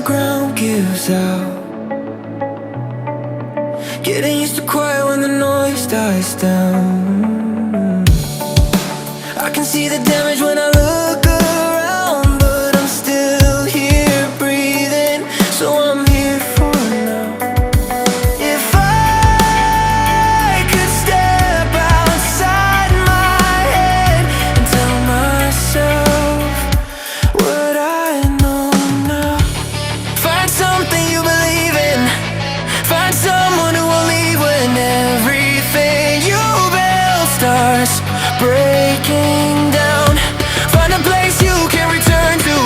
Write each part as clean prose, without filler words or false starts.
the ground gives out. Getting used to quiet when the noise dies down. I can see the damage when I look around, but I'm still here breathing, so I'm here for now. If I could step outside my head and tell myself what I know now. Find something you believe in. Find someone who will leave when everything you build starts breaking down. Find a place you can return to.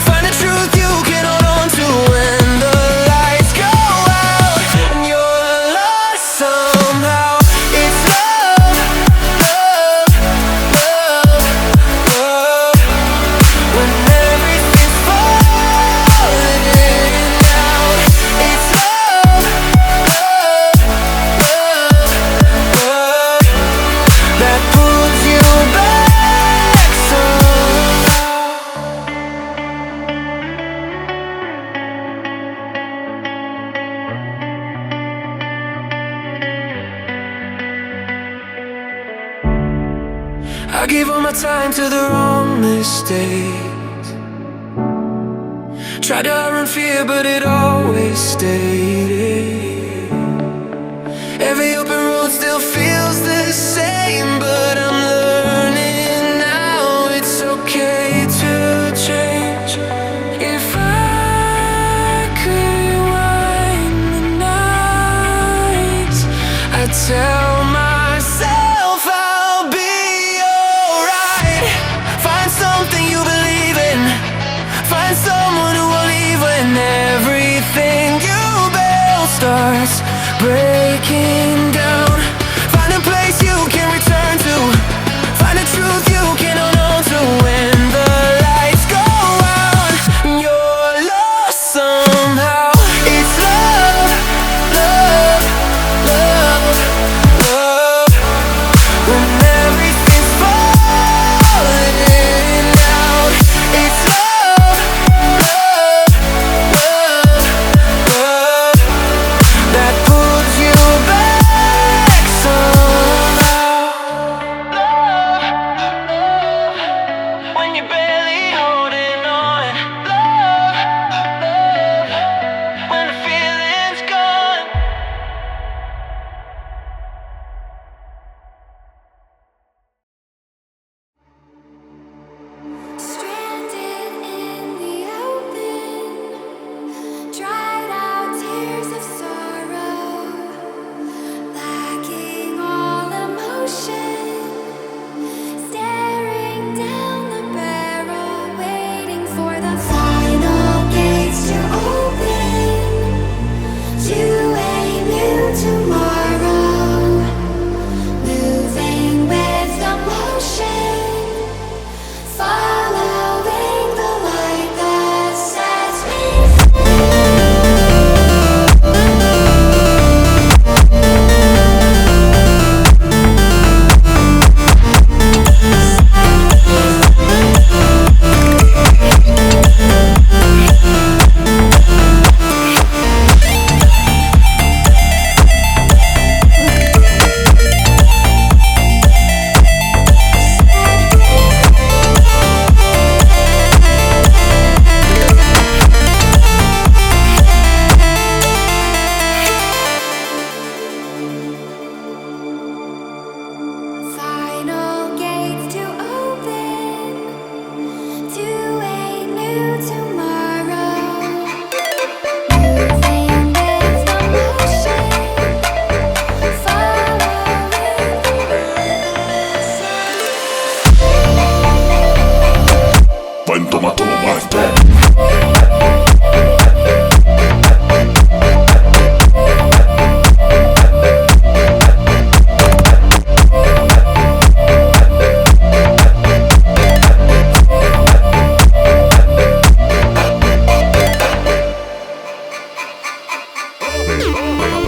Find a truth you can hold on to when the lights go out and you're lost somehow. It's love, love, love, love. When everything's falling in and out. It's love, love, love, love. That pulls you back somehow. I gave all my time to the wrong mistakes. Tried to outrun fear, but it always stayed. Every open road still feels the same, but I'm learning now it's okay to change. If I could rewind the nights, I'd tell myself I'll be alright. Find something you believe in. Find someone who will leave when everything you build starts breaking down. Find a place you can return to. Find a truth you can hold on to when the lights go out and you're lost somehow. It's love, love, love, love. When everything's falling in and out. It's love, love, love, love. That pulls you back somehow. Love, love. When you're barely holding on. Love, love. When the feeling's gone. Stranded in the open, dried out tears of sorrow, lacking all emotion, staring down the barrel, waiting for the final gates to open to a new tomorrow, moving with the motion. Following the light that sets me final gates to open to a new tomorrow, moving with the motion, following Buen toma, toma más, bro. the